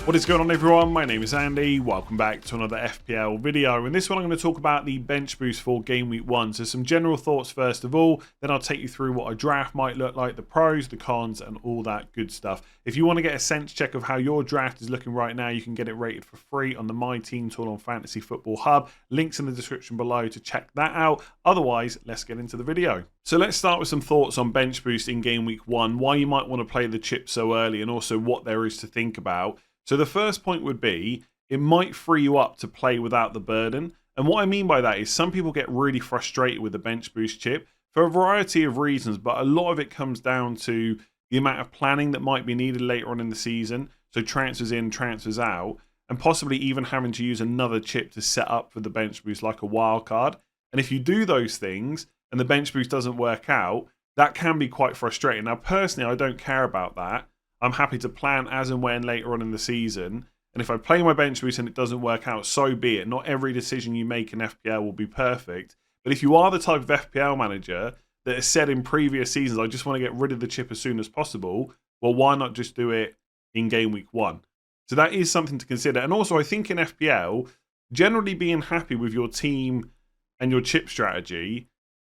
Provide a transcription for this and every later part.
What is going on, everyone? My name is Andy. Welcome back to another FPL video. In this one I'm going to talk about the bench boost for game week 1. So some general thoughts first of all, then I'll take you through what a draft might look like, the pros, the cons and all that good stuff. If you want to get a sense check of how your draft is looking right now, you can get it rated for free on the My Team tool on Fantasy Football Hub. Links in the description below to check that out. Otherwise, let's get into the video. So let's start with some thoughts on bench boost in game week 1, why you might want to play the chip so early and also what there is to think about. So the first point would be, it might free you up to play without the burden. And what I mean by that is some people get really frustrated with the bench boost chip for a variety of reasons, but a lot of it comes down to the amount of planning that might be needed later on in the season. So transfers in, transfers out, and possibly even having to use another chip to set up for the bench boost like a wild card. And if you do those things and the bench boost doesn't work out, that can be quite frustrating. Now, personally, I don't care about that. I'm happy to plan as and when later on in the season. And if I play my bench boost and it doesn't work out, so be it. Not every decision you make in FPL will be perfect. But if you are the type of FPL manager that has said in previous seasons, I just want to get rid of the chip as soon as possible, well, why not just do it in game week 1? So that is something to consider. And also, I think in FPL, generally being happy with your team and your chip strategy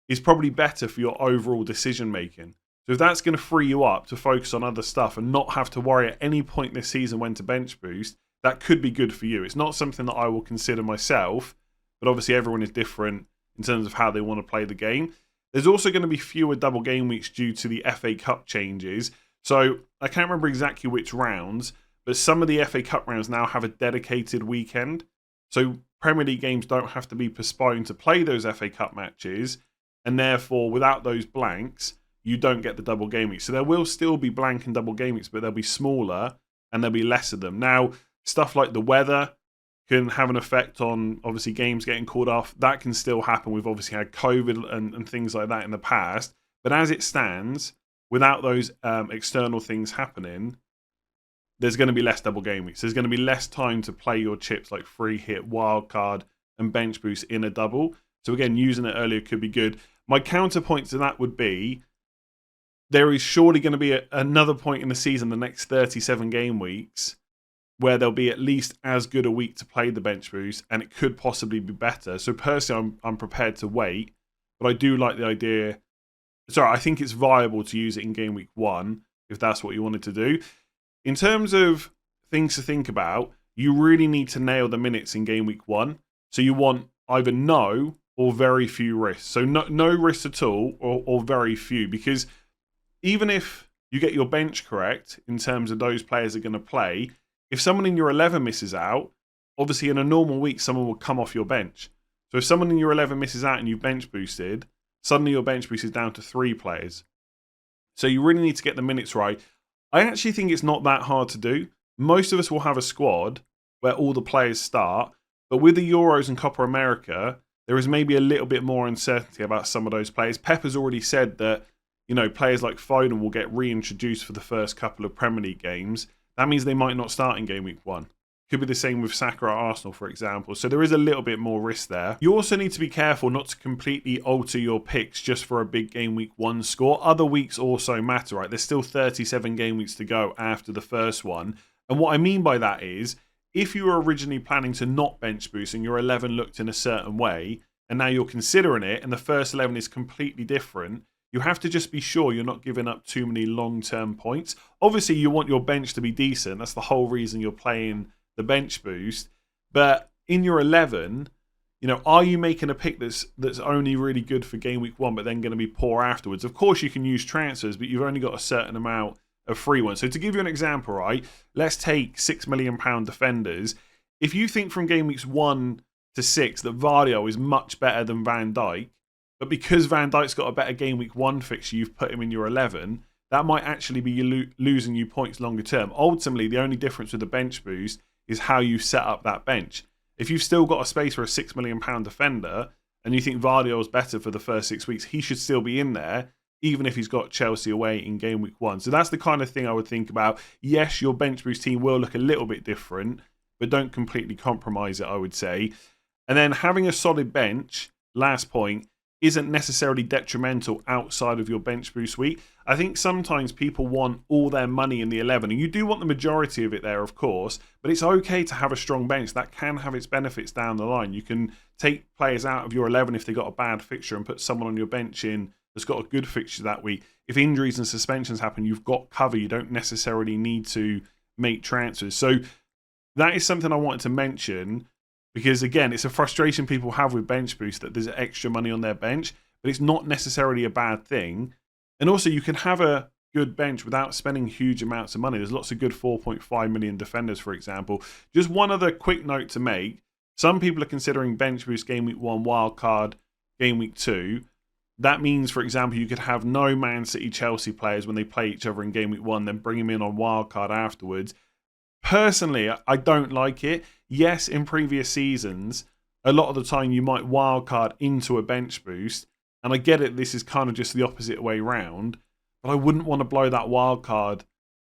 is probably better for your overall decision making. So if that's going to free you up to focus on other stuff and not have to worry at any point this season when to bench boost, that could be good for you. It's not something that I will consider myself, but obviously everyone is different in terms of how they want to play the game. There's also going to be fewer double game weeks due to the FA Cup changes. So I can't remember exactly which rounds, but some of the FA Cup rounds now have a dedicated weekend. So Premier League games don't have to be postponed to play those FA Cup matches, and therefore without those blanks, you don't get the double game weeks. So there will still be blank and double game weeks, but they'll be smaller and there'll be less of them. Now, stuff like the weather can have an effect on, obviously, games getting called off. That can still happen. We've obviously had COVID and things like that in the past. But as it stands, without those external things happening, there's going to be less double game weeks. There's going to be less time to play your chips like free hit, wildcard, and bench boost in a double. So again, using it earlier could be good. My counterpoint to that would be, there is surely going to be another point in the season, the next 37 game weeks, where there'll be at least as good a week to play the bench boost, and it could possibly be better. So personally, I'm prepared to wait, but I do like the idea. Sorry, I think it's viable to use it in game week 1 if that's what you wanted to do. In terms of things to think about, you really need to nail the minutes in game week 1. So you want either no or very few risks. So no risks at all or very few, because even if you get your bench correct in terms of those players that are going to play, if someone in your 11 misses out, obviously in a normal week, someone will come off your bench. So if someone in your 11 misses out and you've bench boosted, suddenly your bench boost is down to 3 players. So you really need to get the minutes right. I actually think it's not that hard to do. Most of us will have a squad where all the players start, but with the Euros and Copa America, there is maybe a little bit more uncertainty about some of those players. Pep has already said that, you know, players like Foden will get reintroduced for the first couple of Premier League games. That means they might not start in game week 1. Could be the same with Saka at Arsenal, for example. So there is a little bit more risk there. You also need to be careful not to completely alter your picks just for a big game week 1 score. Other weeks also matter, right? There's still 37 game weeks to go after the first one. And what I mean by that is, if you were originally planning to not bench boost and your 11 looked in a certain way, and now you're considering it, and the first 11 is completely different, you have to just be sure you're not giving up too many long-term points. Obviously, you want your bench to be decent. That's the whole reason you're playing the bench boost. But in your 11, you know, are you making a pick that's only really good for game week 1, but then going to be poor afterwards? Of course, you can use transfers, but you've only got a certain amount of free ones. So to give you an example, right, let's take £6 million defenders. If you think from game weeks 1 to 6 that Vardio is much better than Van Dijk, but because Van Dijk's got a better game week 1 fixture, you've put him in your 11, that might actually be losing you points longer term. Ultimately, the only difference with the bench boost is how you set up that bench. If you've still got a space for a £6 million defender and you think Vardio is better for the first 6 weeks, he should still be in there, even if he's got Chelsea away in game week 1. So that's the kind of thing I would think about. Yes, your bench boost team will look a little bit different, but don't completely compromise it, I would say. And then having a solid bench, last point, isn't necessarily detrimental outside of your bench boost week. I think sometimes people want all their money in the 11, and you do want the majority of it there, of course, but it's okay to have a strong bench. That can have its benefits down the line. You can take players out of your 11 if they got a bad fixture and put someone on your bench in that's got a good fixture that week. If injuries and suspensions happen, you've got cover. You don't necessarily need to make transfers. So that is something I wanted to mention, because again, it's a frustration people have with bench boost that there's extra money on their bench, but it's not necessarily a bad thing. And also, you can have a good bench without spending huge amounts of money. There's lots of good 4.5 million defenders, for example. Just one other quick note to make. Some people are considering bench boost game week 1 wildcard game week 2. That means, for example, you could have no Man City Chelsea players when they play each other in game week 1, then bring them in on wildcard afterwards. Personally, I don't like it. Yes, in previous seasons, a lot of the time you might wildcard into a bench boost, and I get it, this is kind of just the opposite way round, but I wouldn't want to blow that wildcard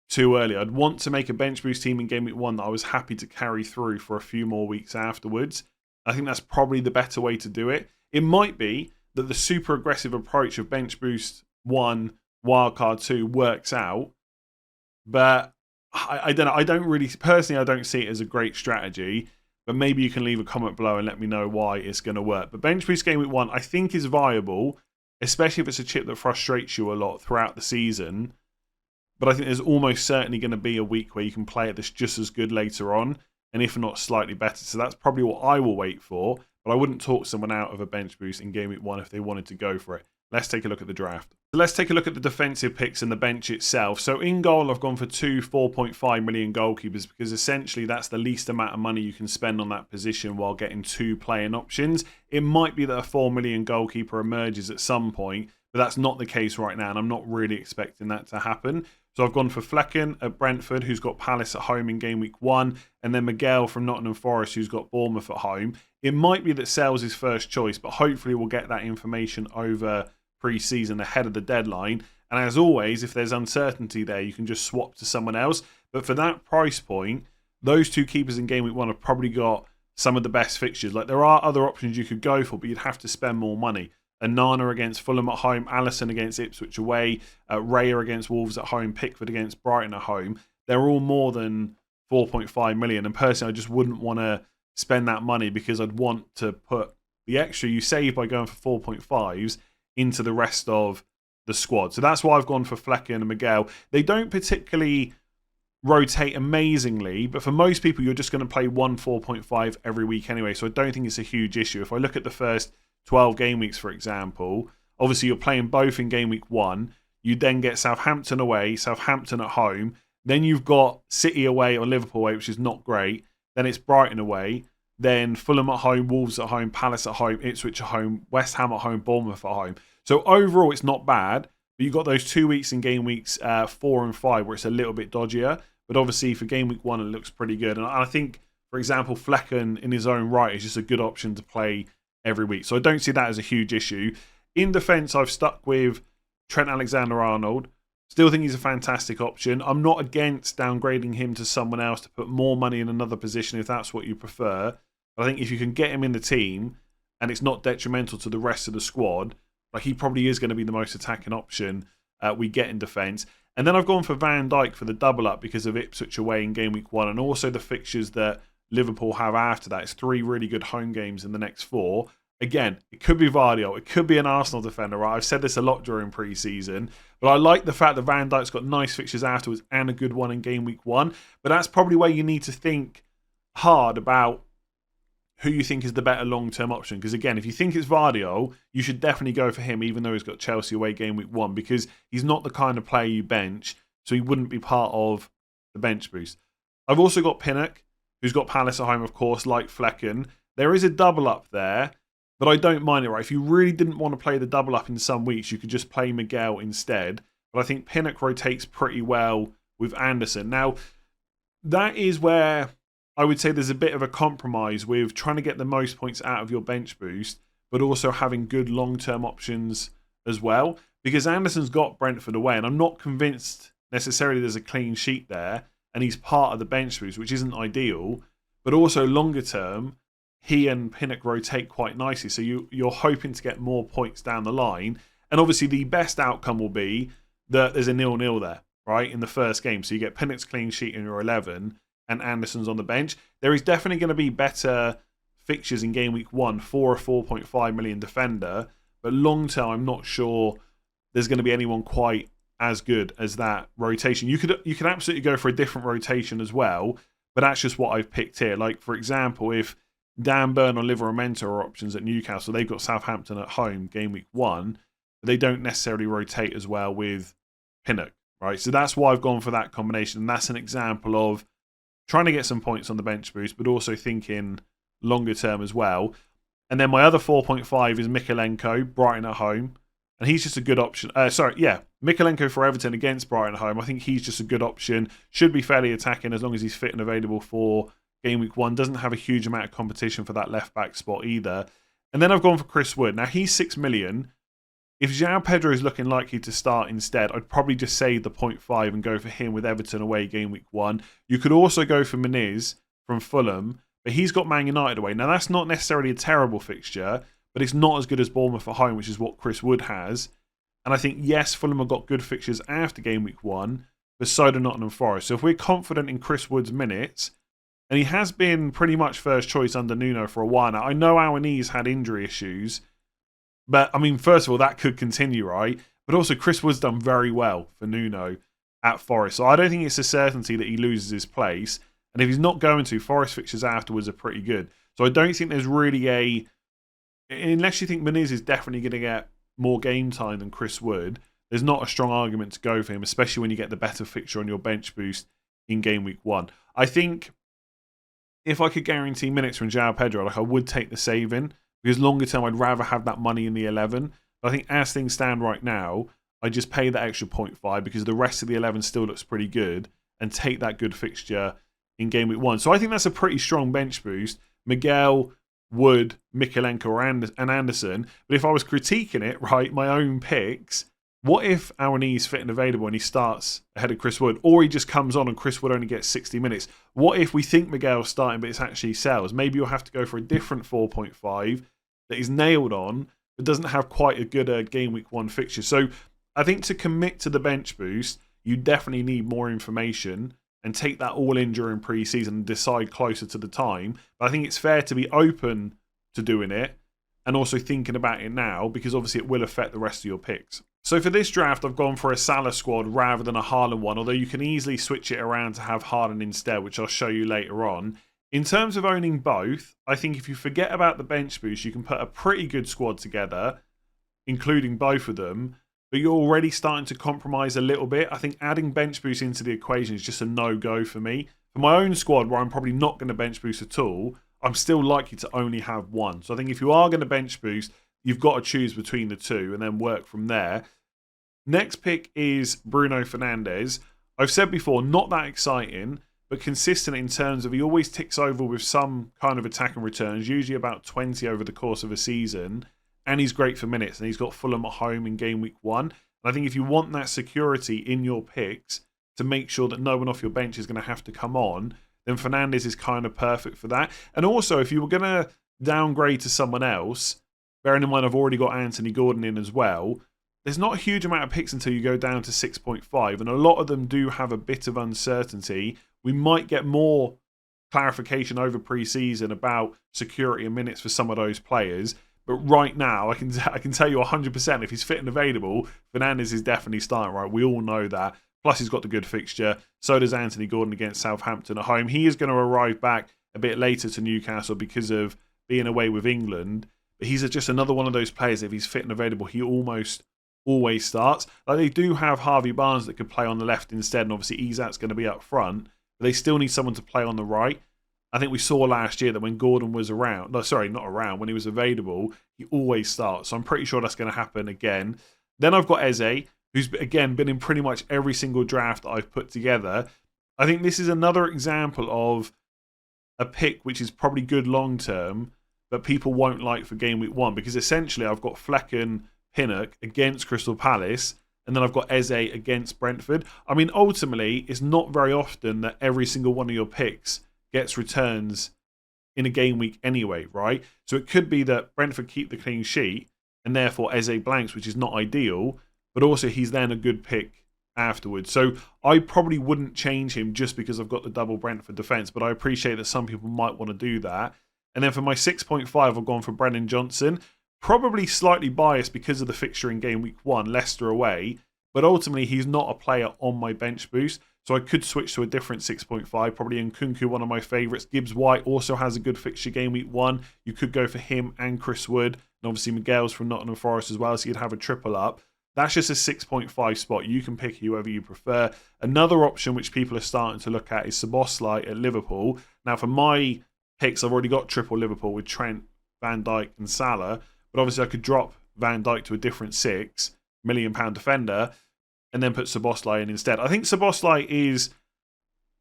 too early. I'd want to make a bench boost team in game week 1 that I was happy to carry through for a few more weeks afterwards. I think that's probably the better way to do it. It might be that the super aggressive approach of bench boost 1, wildcard 2 works out, but I don't know. I don't really, personally, I don't see it as a great strategy, but maybe you can leave a comment below and let me know why it's going to work. But bench boost game week 1, I think, is viable, especially if it's a chip that frustrates you a lot throughout the season. But I think there's almost certainly going to be a week where you can play it that's just as good later on, and if not, slightly better. So that's probably what I will wait for, but I wouldn't talk someone out of a bench boost in game week 1 if they wanted to go for it. Let's take a look at the draft. So let's take a look at the defensive picks and the bench itself. So in goal, I've gone for 2 4.5 million goalkeepers, because essentially that's the least amount of money you can spend on that position while getting 2 playing options. It might be that a 4 million goalkeeper emerges at some point, but that's not the case right now, and I'm not really expecting that to happen. So I've gone for Flekken at Brentford, who's got Palace at home in game week 1, and then Miguel from Nottingham Forest, who's got Bournemouth at home. It might be that Sales is first choice, but hopefully we'll get that information over pre-season ahead of the deadline. And as always, if there's uncertainty there, you can just swap to someone else. But for that price point, those 2 keepers in game week 1 have probably got some of the best fixtures. Like, there are other options you could go for, but you'd have to spend more money. Anana against Fulham at home, Alisson against Ipswich away, Raya against Wolves at home, Pickford against Brighton at home. They're all more than 4.5 million. And personally, I just wouldn't want to spend that money, because I'd want to put the extra you save by going for 4.5s into the rest of the squad. So that's why I've gone for Flekken and Miguel. They don't particularly rotate amazingly, but for most people, you're just going to play 1 4.5 every week anyway, so I don't think it's a huge issue. If I look at the first 12 game weeks, for example, obviously you're playing both in game week 1. You then get Southampton away, Southampton at home. Then you've got City away or Liverpool away, which is not great. Then it's Brighton away. Then Fulham at home, Wolves at home, Palace at home, Ipswich at home, West Ham at home, Bournemouth at home. So overall, it's not bad, but you've got those 2 weeks in game weeks 4 and 5 where it's a little bit dodgier. But obviously for game week 1, it looks pretty good. And I think, for example, Flekken in his own right is just a good option to play every week. So I don't see that as a huge issue. In defence, I've stuck with Trent Alexander-Arnold. Still think he's a fantastic option. I'm not against downgrading him to someone else to put more money in another position if that's what you prefer. But I think if you can get him in the team and it's not detrimental to the rest of the squad, like, he probably is going to be the most attacking option we get in defence. And then I've gone for Van Dijk for the double up because of Ipswich away in game week 1, and also the fixtures that Liverpool have after that. It's 3 really good home games in the next 4. Again, it could be Vardy, it could be an Arsenal defender, right? I've said this a lot during pre-season, but I like the fact that Van Dijk's got nice fixtures afterwards and a good one in game week 1. But that's probably where you need to think hard about who you think is the better long-term option. Because again, if you think it's Vardy, you should definitely go for him, even though he's got Chelsea away game week 1, because he's not the kind of player you bench, so he wouldn't be part of the bench boost. I've also got Pinnock, who's got Palace at home, of course, like Flekken. There is a double up there, but I don't mind it, right? If you really didn't want to play the double up in some weeks, you could just play Miguel instead. But I think Pinnock rotates pretty well with Anderson. Now, that is where I would say there's a bit of a compromise with trying to get the most points out of your bench boost, but also having good long-term options as well. Because Anderson's got Brentford away, and I'm not convinced necessarily there's a clean sheet there, and he's part of the bench boost, which isn't ideal. But also longer term, he and Pinnock rotate quite nicely. So you're hoping to get more points down the line. And obviously the best outcome will be that there's a 0-0 there, right, in the first game. So you get Pinnock's clean sheet in your 11 and Anderson's on the bench. There is definitely going to be better fixtures in game week 1 for a 4.5 million defender. But long term, I'm not sure there's going to be anyone quite as good as that rotation. You could absolutely go for a different rotation as well, but that's just what I've picked here. Like, for example, if Dan Burn or Livramento are options at Newcastle, they've got Southampton at home game week 1, but they don't necessarily rotate as well with Pinnock, right? So that's why I've gone for that combination. And that's an example of trying to get some points on the bench boost, but also thinking longer term as well. And then my other 4.5 is Mykolenko, Brighton at home. And he's just a good option. Mykolenko for Everton against Brighton at home. I think he's just a good option. Should be fairly attacking as long as he's fit and available for game week 1. Doesn't have a huge amount of competition for that left-back spot either. And then I've gone for Chris Wood. Now, he's 6 million. If João Pedro is looking likely to start instead, I'd probably just save the 0.5 and go for him with Everton away game week 1. You could also go for Muniz from Fulham, but he's got Man United away. Now, that's not necessarily a terrible fixture, but it's not as good as Bournemouth at home, which is what Chris Wood has. And I think, yes, Fulham have got good fixtures after game week 1, but so do Nottingham Forest. So if we're confident in Chris Wood's minutes, and he has been pretty much first choice under Nuno for a while now. I know Awani's had injury issues, but I mean, first of all, that could continue, right? But also, Chris Wood's done very well for Nuno at Forest. So I don't think it's a certainty that he loses his place. And if he's not going to, Forest fixtures afterwards are pretty good. So I don't think there's really unless you think Muniz is definitely going to get more game time than Chris Wood, there's not a strong argument to go for him, especially when you get the better fixture on your bench boost in game week 1. I think if I could guarantee minutes from João Pedro, I would take the saving, because longer term I'd rather have that money in the 11. But I think as things stand right now, I just pay that extra 0.5 because the rest of the 11 still looks pretty good and take that good fixture in game week 1. So I think that's a pretty strong bench boost. Miguel, Wood, Mykolenko and Anderson. But if I was critiquing it, right, my own picks, what if Awani's fit and available and he starts ahead of Chris Wood, or he just comes on and Chris Wood only gets 60 minutes? What if we think Miguel's starting but it's actually Sells? Maybe you'll have to go for a different 4.5 that is nailed on but doesn't have quite a good game week 1 fixture. So I think to commit to the bench boost, you definitely need more information and take that all in during pre-season and decide closer to the time. But I think it's fair to be open to doing it and also thinking about it now, because obviously it will affect the rest of your picks. So for this draft, I've gone for a Salah squad rather than a Haaland one, although you can easily switch it around to have Haaland instead, which I'll show you later on. In terms of owning both, I think if you forget about the bench boost, you can put a pretty good squad together, including both of them, but you're already starting to compromise a little bit. I think adding bench boost into the equation is just a no-go for me. For my own squad, where I'm probably not going to bench boost at all, I'm still likely to only have one. So I think if you are going to bench boost, you've got to choose between the two and then work from there. Next pick is Bruno Fernandes. I've said before, not that exciting, but consistent in terms of he always ticks over with some kind of attacking returns, usually about 20 over the course of a season. And he's great for minutes, and he's got Fulham at home in game week 1. And I think if you want that security in your picks to make sure that no one off your bench is going to have to come on, then Fernandes is kind of perfect for that. And also, if you were going to downgrade to someone else, bearing in mind I've already got Anthony Gordon in as well, there's not a huge amount of picks until you go down to 6.5, and a lot of them do have a bit of uncertainty. We might get more clarification over pre-season about security and minutes for some of those players. But right now, I can tell you 100% if he's fit and available, Fernandes is definitely starting, right? We all know that. Plus, he's got the good fixture. So does Anthony Gordon against Southampton at home. He is going to arrive back a bit later to Newcastle because of being away with England. But he's just another one of those players, if he's fit and available, he almost always starts. Like, they do have Harvey Barnes that could play on the left instead, and obviously Izak's going to be up front. But they still need someone to play on the right. I think we saw last year that when Gordon was around, when he was available, he always starts. So I'm pretty sure that's going to happen again. Then I've got Eze, who's, again, been in pretty much every single draft that I've put together. I think this is another example of a pick which is probably good long-term, but people won't like for game week 1, because essentially I've got Flecken, Pinnock against Crystal Palace, and then I've got Eze against Brentford. I mean, ultimately, it's not very often that every single one of your picks gets returns in a game week anyway, right? So it could be that Brentford keep the clean sheet and therefore Eze blanks, which is not ideal, but also he's then a good pick afterwards. So I probably wouldn't change him just because I've got the double Brentford defence, but I appreciate that some people might want to do that. And then for my 6.5, I've gone for Brennan Johnson. Probably slightly biased because of the fixture in game week 1, Leicester away, but ultimately he's not a player on my bench boost. So I could switch to a different 6.5, probably Nkunku, one of my favourites. Gibbs White also has a good fixture game week 1. You could go for him and Chris Wood. And obviously Miguel's from Nottingham Forest as well, so you'd have a triple up. That's just a 6.5 spot. You can pick whoever you prefer. Another option which people are starting to look at is Szoboszlai at Liverpool. Now for my picks, I've already got triple Liverpool with Trent, Van Dijk and Salah. But obviously I could drop Van Dijk to a different £6 million defender and then put Szoboszlai in instead. I think Szoboszlai is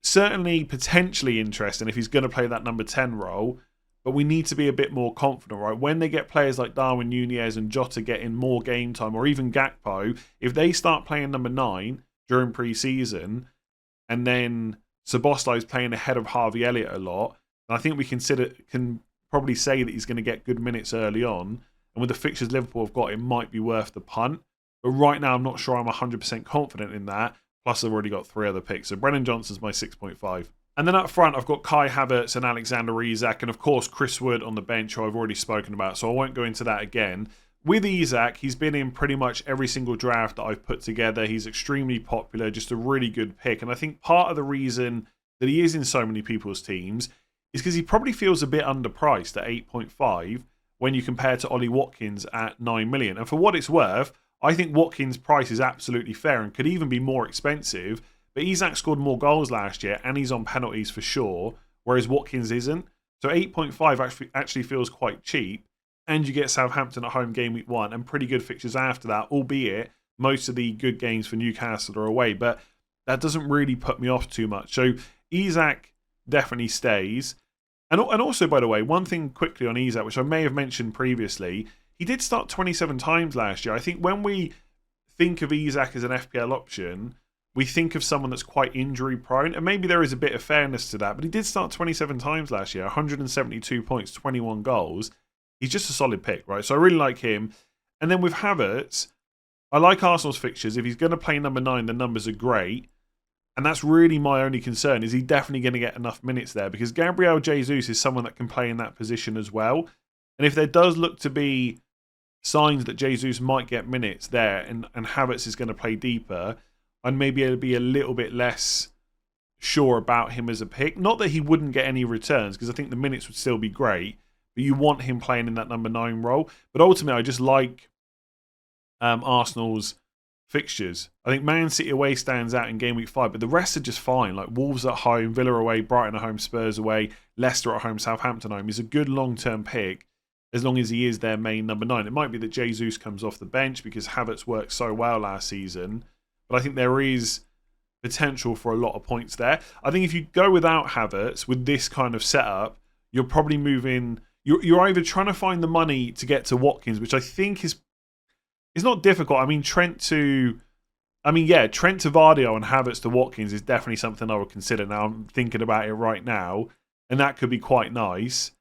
certainly potentially interesting if he's going to play that number 10 role, but we need to be a bit more confident, right? When they get players like Darwin Núñez and Jota getting more game time, or even Gakpo, if they start playing number 9 during pre-season and then Szoboszlai is playing ahead of Harvey Elliott a lot, then I think we can probably say that he's going to get good minutes early on. And with the fixtures Liverpool have got, it might be worth the punt. But right now, I'm not sure I'm 100% confident in that. Plus, I've already got 3 other picks. So Brennan Johnson's my 6.5. And then up front, I've got Kai Havertz and Alexander Isak. And of course, Chris Wood on the bench, who I've already spoken about. So I won't go into that again. With Isak, he's been in pretty much every single draft that I've put together. He's extremely popular, just a really good pick. And I think part of the reason that he is in so many people's teams is because he probably feels a bit underpriced at 8.5 when you compare to Ollie Watkins at 9 million. And for what it's worth, I think Watkins' price is absolutely fair and could even be more expensive. But Isak scored more goals last year and he's on penalties for sure, whereas Watkins isn't. So 8.5 actually feels quite cheap. And you get Southampton at home game week 1 and pretty good fixtures after that, albeit most of the good games for Newcastle are away. But that doesn't really put me off too much. So Isak definitely stays. And also, by the way, one thing quickly on Isak, which I may have mentioned previously, he did start 27 times last year. I think when we think of Isak as an FPL option, we think of someone that's quite injury prone, and maybe there is a bit of fairness to that, but he did start 27 times last year, 172 points, 21 goals. He's just a solid pick, right? So I really like him. And then with Havertz, I like Arsenal's fixtures. If he's going to play number 9, the numbers are great. And that's really my only concern. Is he definitely going to get enough minutes there? Because Gabriel Jesus is someone that can play in that position as well. And if there does look to be signs that Jesus might get minutes there and Havertz is going to play deeper, I'd maybe be a little bit less sure about him as a pick. Not that he wouldn't get any returns, because I think the minutes would still be great. But you want him playing in that number 9 role. But ultimately, I just like Arsenal's fixtures. I think Man City away stands out in game week 5, but the rest are just fine. Like Wolves at home, Villa away, Brighton at home, Spurs away, Leicester at home, Southampton at home. He's a good long-term pick as long as he is their main number 9. It might be that Jesus comes off the bench because Havertz worked so well last season, but I think there is potential for a lot of points there. I think if you go without Havertz with this kind of setup, you're probably moving. You're either trying to find the money to get to Watkins, which I think is not difficult. I mean, Trent to Vardio and Havertz to Watkins is definitely something I would consider. Now I'm thinking about it right now, and that could be quite nice.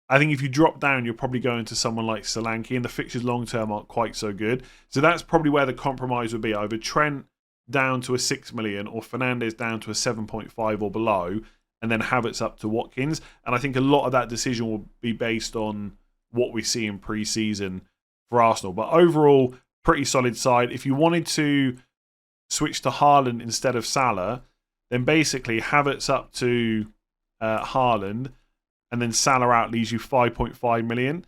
I think if you drop down, you're probably going to someone like Solanke, and the fixtures long term aren't quite so good. So that's probably where the compromise would be: either Trent down to a 6 million or Fernandes down to a 7.5 or below, and then Havertz up to Watkins. And I think a lot of that decision will be based on what we see in pre-season for Arsenal. But overall, pretty solid side. If you wanted to switch to Haaland instead of Salah, then basically Havertz up to Haaland, and then Salah out leaves you 5.5 million.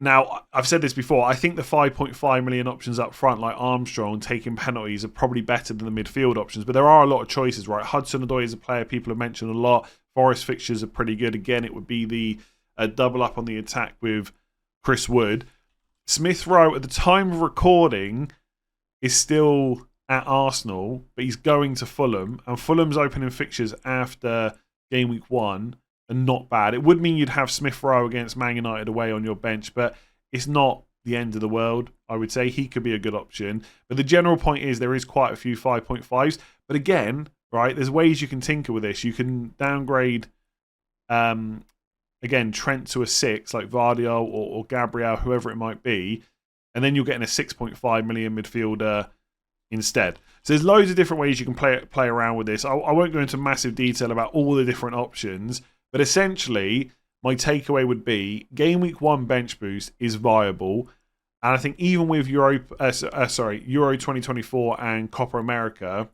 Now, I've said this before, I think the 5.5 million options up front, like Armstrong taking penalties, are probably better than the midfield options, but there are a lot of choices, right? Hudson-Odoi is a player people have mentioned a lot. Forest fixtures are pretty good. Again, it would be the double up on the attack with Chris Wood. Smith Rowe, at the time of recording, is still at Arsenal, but he's going to Fulham, and Fulham's opening fixtures after game week 1 are not bad. It would mean you'd have Smith Rowe against Man United away on your bench, but it's not the end of the world, I would say. He could be a good option. But the general point is there is quite a few 5.5s. But again, right, there's ways you can tinker with this. You can downgrade again, Trent to a 6, like Vardio or Gabriel, whoever it might be, and then you're getting a 6.5 million midfielder instead. So there's loads of different ways you can play around with this. I won't go into massive detail about all the different options, but essentially, my takeaway would be Game Week 1 bench boost is viable. And I think even with Euro 2024 and Copa America,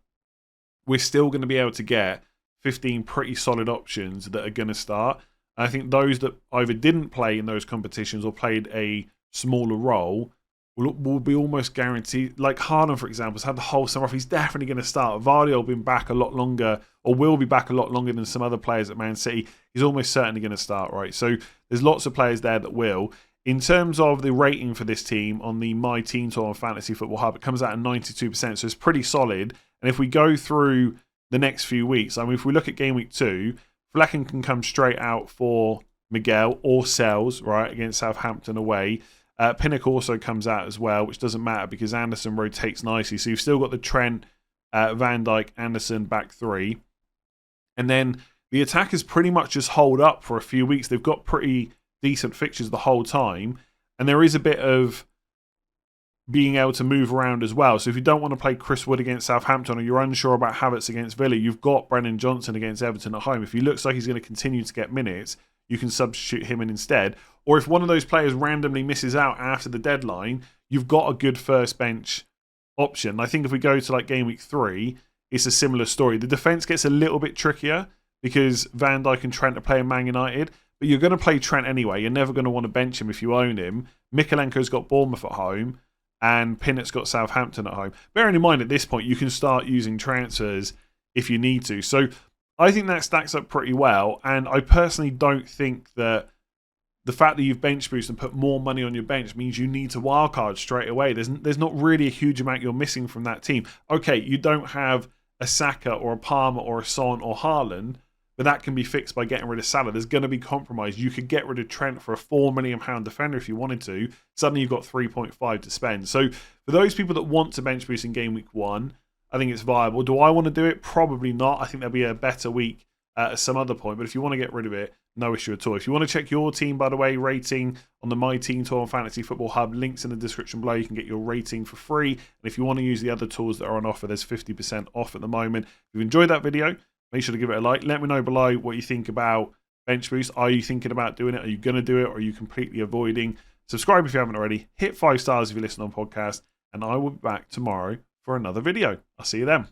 we're still going to be able to get 15 pretty solid options that are going to start. And I think those that either didn't play in those competitions or played a smaller role will be almost guaranteed. Like Haaland, for example, has had the whole summer off. He's definitely going to start. Vardy been back a lot longer, or will be back a lot longer than some other players at Man City. He's almost certainly going to start, right? So there's lots of players there that will. In terms of the rating for this team on the My Team Tour on Fantasy Football Hub, it comes out at 92%, so it's pretty solid. And if we go through the next few weeks, I mean, if we look at Game Week 2, Flecken can come straight out for Miguel or Sells, right, against Southampton away. Pinnock also comes out as well, which doesn't matter because Anderson rotates nicely. So you've still got the Trent, Van Dijk, Anderson back three. And then the attackers pretty much just hold up for a few weeks. They've got pretty decent fixtures the whole time. And there is a bit of being able to move around as well. So if you don't want to play Chris Wood against Southampton or you're unsure about Havertz against Villa, you've got Brennan Johnson against Everton at home. If he looks like he's going to continue to get minutes, you can substitute him in instead. Or if one of those players randomly misses out after the deadline, you've got a good first bench option. I think if we go to like Game Week 3, it's a similar story. The defence gets a little bit trickier because Van Dijk and Trent are playing Man United, but you're going to play Trent anyway. You're never going to want to bench him if you own him. Mikolenko's got Bournemouth at home, and Pinnock's got Southampton at home. Bearing in mind at this point, you can start using transfers if you need to. So I think that stacks up pretty well, and I personally don't think that the fact that you've bench boosted and put more money on your bench means you need to wildcard straight away. There's not really a huge amount you're missing from that team. Okay, you don't have a Saka or a Palmer or a Son or Haaland, but that can be fixed by getting rid of Salah. There's going to be compromise. You could get rid of Trent for a £4 million defender if you wanted to. Suddenly you've got 3.5 to spend. So for those people that want to bench boost in Game Week 1, I think it's viable. Do I want to do it? Probably not. I think there'll be a better week at some other point. But if you want to get rid of it, no issue at all. If you want to check your team, by the way, rating on the My Team Tour on Fantasy Football Hub, links in the description below. You can get your rating for free. And if you want to use the other tools that are on offer, there's 50% off at the moment. If you enjoyed that video, make sure to give it a like. Let me know below what you think about bench boost. Are you thinking about doing it? Are you going to do it? Or are you completely avoiding? Subscribe if you haven't already. Hit 5 stars if you listen on podcast. And I will be back tomorrow for another video. I'll see you then.